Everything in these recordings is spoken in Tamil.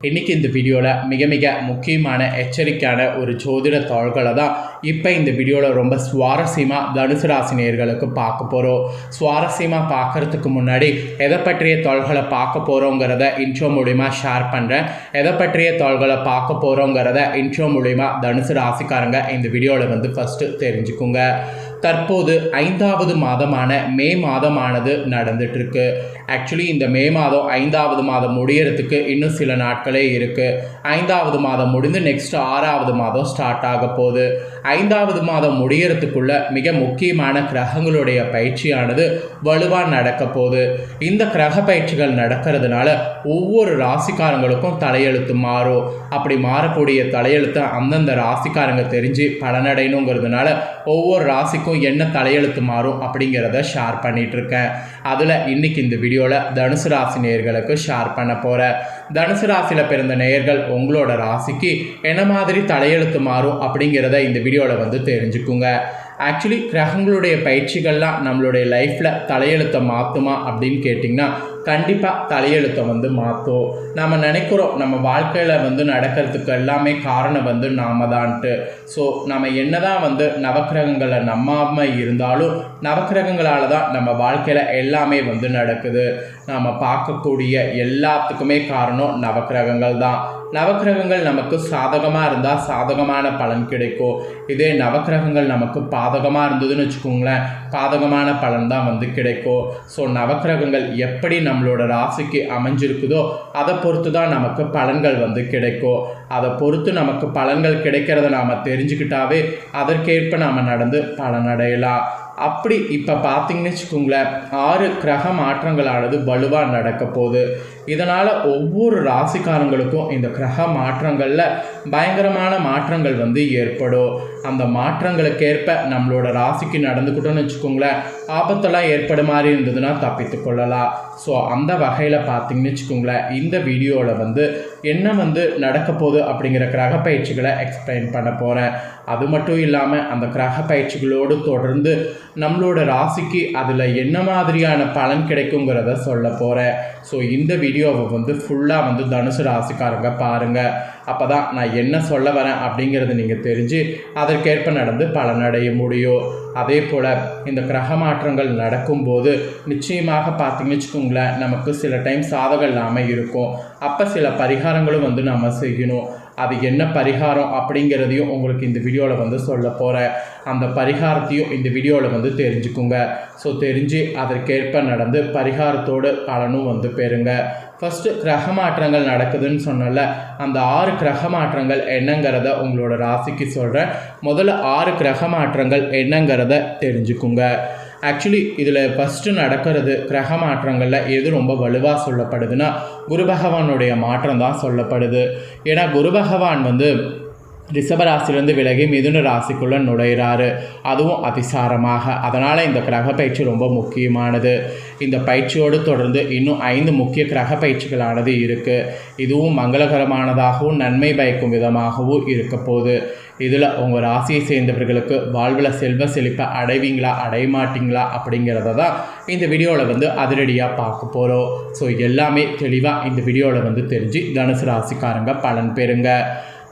இன்றைக்கி இந்த வீடியோவில் மிக முக்கியமான எச்சரிக்கையான ஒரு ஜோதிட தாள்களை தான் இப்போ இந்த வீடியோவில் ரொம்ப சுவாரஸ்யமாக தனுசு ராசி நேயர்களுக்கு பார்க்க போகிறோம். சுவாரஸ்யமாக பார்க்குறதுக்கு முன்னாடி எதை பற்றிய தாள்களை பார்க்க போகிறோங்கிறத இன்ட்ரோ மூலிமா ஷேர் பண்ணுறேன். எதை பற்றிய தாள்களை பார்க்க போகிறோங்கிறத இன்ட்ரோ மூலிமா தனுசு ராசிக்காரங்க இந்த வீடியோவில் ஃபஸ்ட்டு தெரிஞ்சுக்குங்க. தற்போது 5வது மாதமான மே மாதமானது நடந்துட்டுருக்கு. ஆக்சுவலி இந்த மே மாதம் 5வது மாதம் முடியறதுக்கு இன்னும் சில நாட்களே இருக்குது. 5வது மாதம் முடிந்து நெக்ஸ்ட் 6வது மாதம் ஸ்டார்ட் ஆக போகுது. 5வது மாதம் முடியறதுக்குள்ள மிக முக்கியமான கிரகங்களுடைய பயிற்சியானது வலுவாக நடக்க போகுது. இந்த கிரக பயிற்சிகள் நடக்கிறதுனால ஒவ்வொரு ராசிக்காரங்களுக்கும் தலையெழுத்து மாறும். அப்படி மாறக்கூடிய தலையெழுத்தை அந்தந்த ராசிக்காரங்க தெரிஞ்சு பலனடையணுங்கிறதுனால ஒவ்வொரு ராசிக்கும் என்ன தலையெழுத்து மாறும் அப்படிங்கிறத ஷேர் பண்ணிகிட்ருக்கேன். அதில் இன்றைக்கி இந்த வீடியோவில் தனுசு ராசி நேயர்களுக்கு ஷேர் பண்ண போகிறேன். தனுசு ராசியில் பிறந்த நேயர்கள் உங்களோட ராசிக்கு என்ன மாதிரி தலையெழுத்து மாறும் அப்படிங்கிறத இந்த வீடியோவில் தெரிஞ்சுக்குங்க. ஆக்சுவலி கிரகங்களுடைய பயிற்சிகள்லாம் நம்மளுடைய லைஃப்பில் தலையெழுத்தை மாற்றுமா அப்படின்னு கேட்டிங்கன்னா கண்டிப்பாக தலையெழுத்தை மாற்றும். நம்ம நினைக்கிறோம் நம்ம வாழ்க்கையில் நடக்கிறதுக்கு எல்லாமே காரணம் நாம தான்ட்டு. ஸோ நம்ம என்ன தான் நவக்கிரகங்களை நம்பாமல் இருந்தாலும் நவக்கிரகங்களால் தான் நம்ம வாழ்க்கையில் எல்லாமே நடக்குது. நாம் பார்க்கக்கூடிய எல்லாத்துக்குமே காரணம் நவக்கிரகங்கள் தான். நவக்கிரகங்கள் நமக்கு சாதகமாக இருந்தால் சாதகமான பலன் கிடைக்கும். இதே நவக்கிரகங்கள் நமக்கு பாதகமாக இருந்ததுன்னு வச்சுக்கோங்களேன், பாதகமான பலன் தான் கிடைக்கும். ஸோ நவக்கிரகங்கள் எப்படி நம்மளோட ராசிக்கு அமைஞ்சிருக்குதோ அதை பொறுத்து தான் நமக்கு பலன்கள் கிடைக்கும். அதை பொறுத்து நமக்கு பலன்கள் கிடைக்கிறத நாம் தெரிஞ்சுக்கிட்டாவே அதற்கேற்ப நாம் நடந்து பலனடையலாம். அப்படி இப்போ பார்த்தீங்கன்னு வச்சுக்கோங்களேன், 6 கிரக மாற்றங்களானது வலுவாக நடக்க போகுது. இதனால் ஒவ்வொரு ராசிக்காரங்களுக்கும் இந்த கிரக மாற்றங்களில் பயங்கரமான மாற்றங்கள் ஏற்படும். அந்த மாற்றங்களுக்கேற்ப நம்மளோட ராசிக்கு நடந்துக்கிட்டோன்னு வச்சுக்கோங்களேன், ஆபத்தெல்லாம் ஏற்படும் மாதிரி இருந்ததுன்னா தப்பித்து கொள்ளலாம். ஸோ அந்த வகையில் பார்த்தீங்கன்னு வச்சுக்கோங்களேன், இந்த வீடியோவில் என்ன நடக்க போகுது அப்படிங்கிற கிரக பயிற்சிகளை எக்ஸ்பிளைன் பண்ண போகிறேன். அது மட்டும் இல்லாமல் அந்த கிரக பயிற்சிகளோடு தொடர்ந்து நம்மளோட ராசிக்கு அதில் என்ன மாதிரியான பலன் கிடைக்குங்கிறத சொல்ல போகிறேன். ஸோ இந்த வீடியோவை ஃபுல்லாக தனுசு ராசிக்காரங்க பாருங்கள். அப்போ தான் நான் என்ன சொல்ல வரேன் அப்படிங்கிறது நீங்கள் தெரிஞ்சு அதற்கேற்ப நடந்து பலனடைய முடியும். அதே போல் இந்த கிரக மாற்றங்கள் நடக்கும்போது நிச்சயமாக பார்த்தீங்கன்னு வச்சுக்கோங்களேன், நமக்கு சில டைம் சாதகம் இல்லாமல் இருக்கும். அப்போ சில பரிகாரங்களும் நம்ம செய்யணும். அது என்ன பரிகாரம் அப்படிங்கிறதையும் உங்களுக்கு இந்த வீடியோவில் சொல்ல போகிறேன். அந்த பரிகாரத்தையும் இந்த வீடியோவில் தெரிஞ்சுக்குங்க. ஸோ தெரிஞ்சு அதற்கேற்ப நடந்து பரிகாரத்தோடு பலனும் பெறுங்க. ஃபஸ்ட்டு கிரக மாற்றங்கள் நடக்குதுன்னு சொன்னல, அந்த 6 கிரக மாற்றங்கள் என்னங்கிறத உங்களோட ராசிக்கு சொல்கிறேன். முதல்ல 6 கிரக மாற்றங்கள் என்னங்கிறத தெரிஞ்சுக்குங்க. ஆக்சுவலி இதில் ஃபஸ்ட்டு நடக்கிறது கிரக மாற்றங்களில் எது ரொம்ப வலுவாக சொல்லப்படுதுன்னா குரு பகவானுடைய மாற்றம் தான் சொல்லப்படுது. ஏன்னா குரு பகவான் ரிஷபராசிலேருந்து விலகி மிதுன ராசிக்குள்ளே நுழைகிறாரு, அதுவும் அதிசாரமாக. அதனால் இந்த கிரக பயிற்சி ரொம்ப முக்கியமானது. இந்த பயிற்சியோடு தொடர்ந்து இன்னும் 5 முக்கிய கிரக பயிற்சிகளானது இருக்குது. இதுவும் மங்களகரமானதாகவும் நன்மை பயக்கும் விதமாகவும் இருக்க போகுது. இதில் உங்கள் ராசியை சேர்ந்தவர்களுக்கு வாழ்வில் செல்வ செழிப்பை அடைவீங்களா அடைய மாட்டிங்களா அப்படிங்கிறத தான் இந்த வீடியோவில் அதிரடியாக பார்க்க போகிறோம். ஸோ எல்லாமே தெளிவாக இந்த வீடியோவில் தெரிஞ்சு தனுசு ராசிக்காரங்க பலன் பெறுங்க.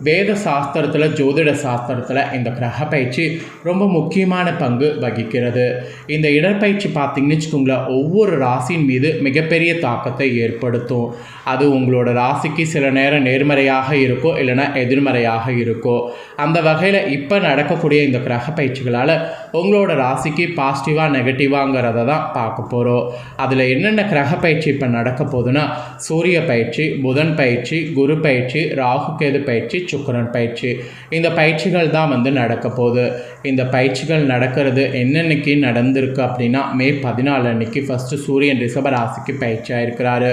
வேத சாஸ்திரத்தில் ஜோதிட சாஸ்திரத்தில் இந்த கிரக பயிற்சி ரொம்ப முக்கியமான பங்கு வகிக்கிறது. இந்த இடப்பயிற்சி பார்த்திங்கன்னு வச்சுக்கோங்களேன், ஒவ்வொரு ராசியின் மீது மிகப்பெரிய தாக்கத்தை ஏற்படுத்தும். அது உங்களோட ராசிக்கு சில நேரம் நேர்மறையாக இருக்கும், இல்லைனா எதிர்மறையாக இருக்கும். அந்த வகையில் இப்போ நடக்கக்கூடிய இந்த கிரக பயிற்சிகளால் உங்களோட ராசிக்கு பாசிட்டிவாக நெகட்டிவாங்கிறத தான் பார்க்க போகிறோம். அதில் என்னென்ன கிரக பயிற்சி இப்போ நடக்க போகுதுன்னா சூரிய பயிற்சி, புதன் பயிற்சி, குரு பயிற்சி, ராகு கேது பயிற்சி, சுக்கிரன் பயிற்சி. இந்த பயிற்சிகள் தான் நடக்க போகுது. இந்த பயிற்சிகள் நடக்கிறது என்னன்னைக்கு நடந்திருக்கு அப்படின்னா மே 14 அன்னைக்கு ஃபஸ்ட்டு சூரியன் ரிஷப ராசிக்கு பயிற்சியாக இருக்கிறாரு.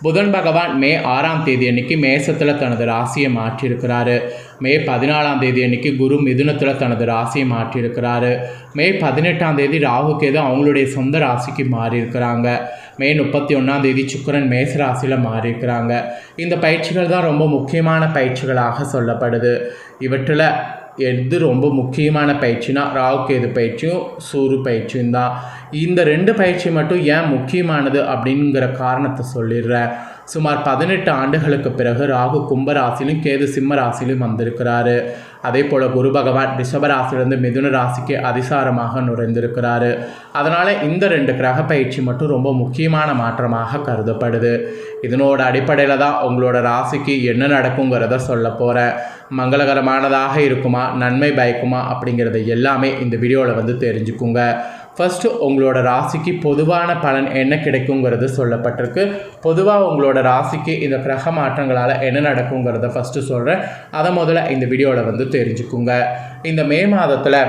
புதன் பகவான் மே 6ஆம் தேதி அன்னைக்கு மேசத்தில் தனது ராசியை மாற்றியிருக்கிறாரு. மே 14ஆம் தேதி அன்னைக்கு குரு மிதுனத்தில் தனது ராசியை மாற்றியிருக்கிறாரு. மே 18ஆம் தேதி ராகு கேது அவங்களுடைய சொந்த ராசிக்கு மாறியிருக்கிறாங்க. மே 31ஆம் தேதி சுக்கிரன் மேச ராசியில் மாறியிருக்கிறாங்க. இந்த பயிற்சிகள் தான் ரொம்ப முக்கியமான பயிற்சிகளாக சொல்லப்படுது. இவற்றில் எது ரொம்ப முக்கியமான பயிற்சினா ராகு கேது பயிற்சியும் சூரிய பயிற்சியும் தான். இந்த 2 பயிற்சி மட்டும் ஏன் முக்கியமானது அப்படிங்கிற காரணத்தை சொல்லிடுறேன். சுமார் 18 ஆண்டுகளுக்கு பிறகு ராகு கும்பராசிலும் கேது சிம்ம ராசியிலும் வந்திருக்கிறாரு. அதே போல் குரு பகவான் ரிஷபராசிலிருந்து மிதுன ராசிக்கு அதிசாரமாக நுழைந்திருக்கிறாரு. அதனால் இந்த 2 கிரக பயிற்சி மட்டும் ரொம்ப முக்கியமான மாற்றமாக கருதப்படுது. இதனோட அடிப்படையில் தான் உங்களோட ராசிக்கு என்ன நடக்குங்கிறத சொல்ல போகிறேன். மங்களகரமானதாக இருக்குமா, நன்மை பயக்குமா அப்படிங்கிறத எல்லாமே இந்த வீடியோவில் தெரிஞ்சுக்குங்க. ஃபஸ்ட்டு உங்களோட ராசிக்கு பொதுவான பலன் என்ன கிடைக்குங்கிறது சொல்லப்பட்டிருக்கு. பொதுவாக உங்களோட ராசிக்கு இந்த கிரக மாற்றங்களால் என்ன நடக்குங்கிறத ஃபஸ்ட்டு சொல்கிறேன். அதை முதல்ல இந்த வீடியோவில் தெரிஞ்சுக்குங்க. இந்த மே மாதத்தில்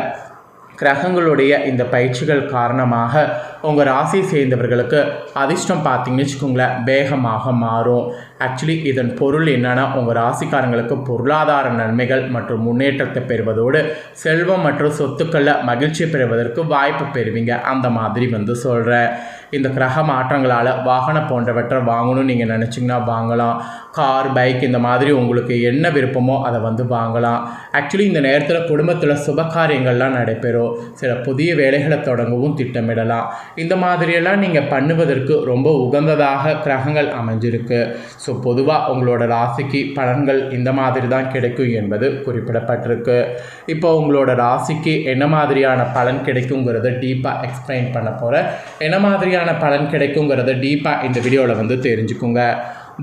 கிரகங்களுடைய இந்த பயிற்சிகள் காரணமாக உங்கள் ராசியை சேர்ந்தவர்களுக்கு அதிர்ஷ்டம் பார்த்திங்கன்னு வச்சுக்கோங்களேன் வேகமாக மாறும். ஆக்சுவலி இதன் பொருள் என்னென்னா, உங்கள் ராசிக்காரங்களுக்கு பொருளாதார நன்மைகள் மற்றும் முன்னேற்றத்தை பெறுவதோடு செல்வம் மற்றும் சொத்துக்களில் மகிழ்ச்சி பெறுவதற்கு வாய்ப்பு பெறுவீங்க. அந்த மாதிரி சொல்கிறேன். இந்த கிரக மாற்றங்களால் வாகனம் போன்றவற்றை வாங்கணும்னு நீங்கள் நினச்சிங்கன்னா வாங்கலாம். கார், பைக் இந்த மாதிரி உங்களுக்கு என்ன விருப்பமோ அதை வாங்கலாம். ஆக்சுவலி இந்த நேரத்தில் குடும்பத்தில் சுபகாரியங்கள்லாம் நடைபெறும். சில புதிய வேலைகளை தொடங்கவும் திட்டமிடலாம். இந்த மாதிரியெல்லாம் நீங்கள் பண்ணுவதற்கு ரொம்ப உகந்ததாக கிரகங்கள் அமைஞ்சிருக்கு. ஸோ பொதுவாக உங்களோட ராசிக்கு பலன்கள் இந்த மாதிரி தான் கிடைக்கும் என்பது குறிப்பிடப்பட்டிருக்கு. இப்போ உங்களோட ராசிக்கு என்ன மாதிரியான பலன் கிடைக்குங்கிறத டீப்பாக எக்ஸ்பிளைன் பண்ண போகிறேன். என்ன மாதிரியான பலன் கிடைக்குங்கிறத டீப்பாக இந்த வீடியோவில் தெரிஞ்சுக்குங்க.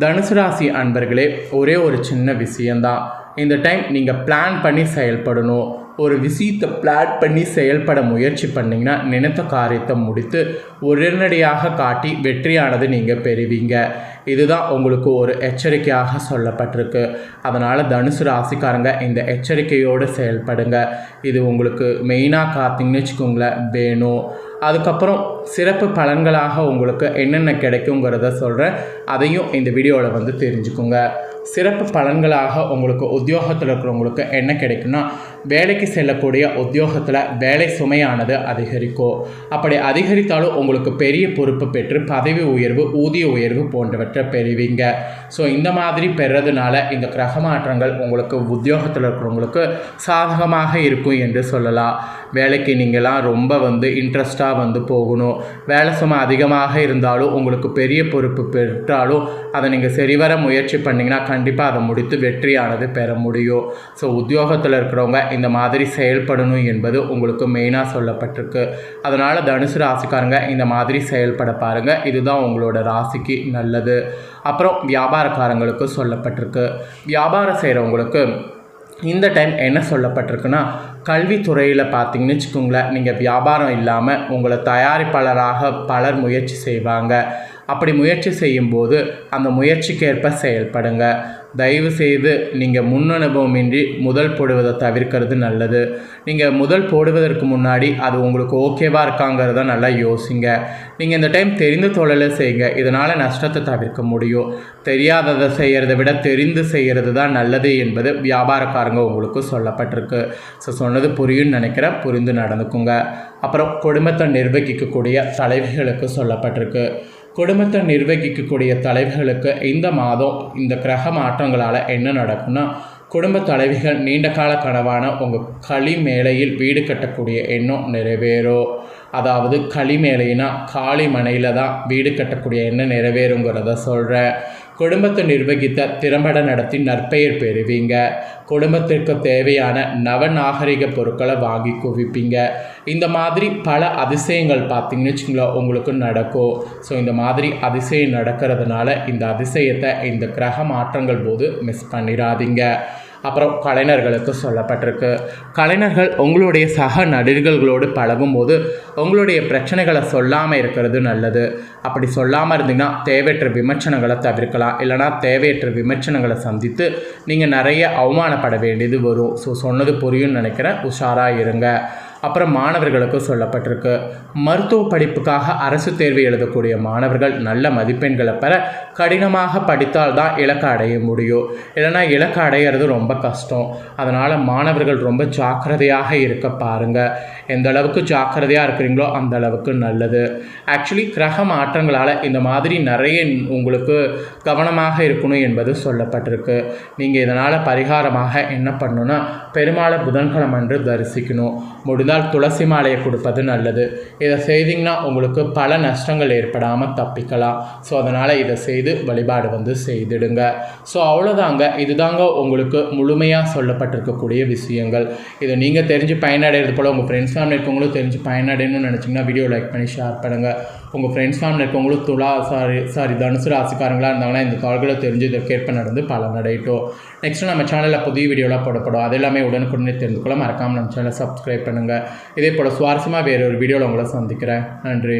தனுசு ராசி அன்பர்களே, ஒரே ஒரு சின்ன விஷயந்தான். இந்த டைம் நீங்கள் பிளான் பண்ணி செயல்படணும். ஒரு விஷயத்தை பிளான் பண்ணி செயல்பட முயற்சி பண்ணிங்கன்னா நினைத்த காரியத்தை முடித்து உடனடியாக காட்டி வெற்றியானது நீங்கள் பெறுவீங்க. இதுதான் உங்களுக்கு ஒரு எச்சரிக்கையாக சொல்லப்பட்டிருக்கு. அதனால் தனுசு ராசிக்காரங்க இந்த எச்சரிக்கையோடு செயல்படுங்க. இது உங்களுக்கு மெயினாக காத்திங்கன்னு வச்சுக்கோங்களேன் வேணும். அதுக்கப்புறம் சிறப்பு பலன்களாக உங்களுக்கு என்னென்ன கிடைக்குங்கிறத சொல்கிறேன். அதையும் இந்த வீடியோவில் தெரிஞ்சுக்குங்க. சிறப்பு பலன்களாக உங்களுக்கு உத்தியோகத்தில் இருக்கிறவங்களுக்கு என்ன கிடைக்குன்னா, வேலைக்கு செல்லக்கூடிய உத்தியோகத்தில் வேலை சுமையானது அதிகரிக்கும். அப்படி அதிகரித்தாலும் உங்களுக்கு பெரிய பொறுப்பு பெற்று பதவி உயர்வு, ஊதிய உயர்வு போன்றவற்றை பெறுவீங்க. ஸோ இந்த மாதிரி பெறதுனால இந்த கிரக மாற்றங்கள் உங்களுக்கு உத்தியோகத்தில் இருக்கிறவங்களுக்கு சாதகமாக இருக்கும் என்று சொல்லலாம். வேலைக்கு நீங்களாம் ரொம்ப இன்ட்ரெஸ்டாக போகணும். வேலை சுமை அதிகமாக இருந்தாலும் உங்களுக்கு பெரிய பொறுப்பு பெற்றாலும் அதை நீங்கள் சரிவர முயற்சி பண்ணிங்கன்னா கண்டிப்பாக அதை முடித்து வெற்றியானது பெற முடியும். ஸோ உத்தியோகத்தில் இருக்கிறவங்க இந்த மாதிரி செயல்படணும் என்பது உங்களுக்கு மெயினாக சொல்லப்பட்டிருக்கு. அதனால் தனுசு ராசிக்காரங்க இந்த மாதிரி செயல்பட பாருங்கள். இதுதான் உங்களோட ராசிக்கு நல்லது. அப்புறம் வியாபாரக்காரங்களுக்கு சொல்லப்பட்டிருக்கு. வியாபாரம் செய்கிறவங்களுக்கு இந்த டைம் என்ன சொல்லப்பட்டிருக்குன்னா, கல்வித்துறையில் பார்த்திங்கன்னு வச்சுக்கோங்களேன், நீங்கள் வியாபாரம் இல்லாமல் உங்களை தயாரிப்பாளராக பலர் முயற்சி செய்வாங்க. அப்படி முயற்சி செய்யும்போது அந்த முயற்சிக்கேற்ப செயல்படுங்க. தயவு செய்து நீங்கள் முன் அனுபவமின்றி முதல் போடுவதை தவிர்க்கிறது நல்லது. நீங்கள் முதல் போடுவதற்கு முன்னாடி அது உங்களுக்கு ஓகேவாக இருக்காங்கிறத நல்லா யோசிங்க. நீங்கள் இந்த டைம் தெரிந்து தொழிலை செய்யுங்க. இதனால் நஷ்டத்தை தவிர்க்க முடியும். தெரியாததை செய்கிறத விட தெரிந்து செய்கிறது தான் நல்லது என்பது வியாபாரக்காரங்க உங்களுக்கு சொல்லப்பட்டிருக்கு. ஸோ சொன்னது புரியும்னு நினைக்கிறேன். புரிந்து நடந்துக்குங்க. அப்புறம் குடும்பத்தை நிர்வகிக்கக்கூடிய தலைவிகளுக்கு சொல்லப்பட்டிருக்கு. குடும்பத்தை நிர்வகிக்கக்கூடிய தலைவர்களுக்கு இந்த மாதம் இந்த கிரக மாற்றங்களால் என்ன நடக்கும்னா, குடும்ப தலைவிகள் நீண்ட கால கனவான உங்கள் களிமேலையில் வீடு கட்டக்கூடிய எண்ணம் நிறைவேறும். அதாவது களிமேலைனா காளி மனையில் தான் வீடு கட்டக்கூடிய எண்ணம் நிறைவேறுங்கிறத சொல்கிறேன். குடும்பத்தை நிர்வகித்த திறம்பட நடத்தி நற்பெயர் பெறுவீங்க. குடும்பத்திற்கு தேவையான நவநாகரிக பொருட்களை வாங்கி குவிப்பீங்க. இந்த மாதிரி பல அதிசயங்கள் பார்த்திங்கன்னு வச்சுங்களேன் உங்களுக்கு நடக்கும். ஸோ இந்த மாதிரி அதிசயம் நடக்கிறதுனால இந்த அதிசயத்தை இந்த கிரக மாற்றங்கள் போது மிஸ் பண்ணிடாதீங்க. அப்புறம் கலைஞர்களுக்கு சொல்லப்பட்டிருக்கு. கலைஞர்கள் உங்களுடைய சக நடிகர்களோடு பழகும்போது உங்களுடைய பிரச்சனைகளை சொல்லாமல் இருக்கிறது நல்லது. அப்படி சொல்லாமல் இருந்தீங்கன்னா தேவையற்ற விமர்சனங்களை தவிர்க்கலாம். இல்லைனா தேவையற்ற விமர்சனங்களை சந்தித்து நீங்கள் நிறைய அவமானப்பட வேண்டியது வரும். ஸோ சொன்னது புரியும்னு நினைக்கிறேன். உஷாராக இருங்க. அப்புறம் மாணவர்களுக்கு சொல்லப்பட்டிருக்கு. மருத்துவ படிப்புக்காக அரசு தேர்வு எழுதக்கூடிய மாணவர்கள் நல்ல மதிப்பெண்களை பெற கடினமாக படித்தால் தான் இலக்கை அடைய முடியும். இல்லைனா இலக்கை அடையிறது ரொம்ப கஷ்டம். அதனால் மாணவர்கள் ரொம்ப ஜாக்கிரதையாக இருக்க பாருங்கள். எந்த அளவுக்கு ஜாக்கிரதையாக இருக்கிறீங்களோ அந்த அளவுக்கு நல்லது. ஆக்சுவலி கிரக மாற்றங்களால் இந்த மாதிரி நிறைய உங்களுக்கு கவனமாக இருக்கணும் என்பது சொல்லப்பட்டிருக்கு. நீங்கள் இதனால் பரிகாரமாக என்ன பண்ணணுன்னா, பெருமாளை புதன்கிழமை அன்று தரிசிக்கணும். முடிந்தால் முடிந்தால் துளசி மாலையை கொடுப்பது நல்லது. இதை செய்திங்கன்னா உங்களுக்கு பல நஷ்டங்கள் ஏற்படாமல் தப்பிக்கலாம். ஸோ அதனால் இதை செய்து வழிபாடு செய்திடுங்க. ஸோ அவ்வளோதாங்க. இதுதாங்க உங்களுக்கு முழுமையாக சொல்லப்பட்டிருக்கக்கூடிய விஷயங்கள். இதை நீங்கள் தெரிஞ்சு பயனடைகிறது போல் உங்கள் ஃப்ரெண்ட்ஸ் ஃபேமிலி இருக்கவங்களும் தெரிஞ்சு பயனடையணும்னு நினச்சிங்கன்னா வீடியோ லைக் பண்ணி ஷேர் பண்ணுங்கள். உங்கள் ஃப்ரெண்ட்ஸ் ஃபேமிலி இருக்கவங்களும் தனுசு ராசிக்காரங்களாக இருந்தாங்கன்னா இந்த தாள்களை தெரிஞ்சு இதற்கேற்ப நடந்து பலனடையட்டும். நெக்ஸ்ட்டு நம்ம சேனலில் புதிய வீடியோலாம் போடப்படும். அது எல்லாமே உடனுக்குடனே தெரிந்து கொள்ள மறக்காமல் நம்ம சேனலை சப்ஸ்கிரைப் பண்ணுங்கள். இதே போல் சுவாரஸ்யமாக வேறு ஒரு வீடியோவில் உங்களை சந்திக்கிறேன். நன்றி.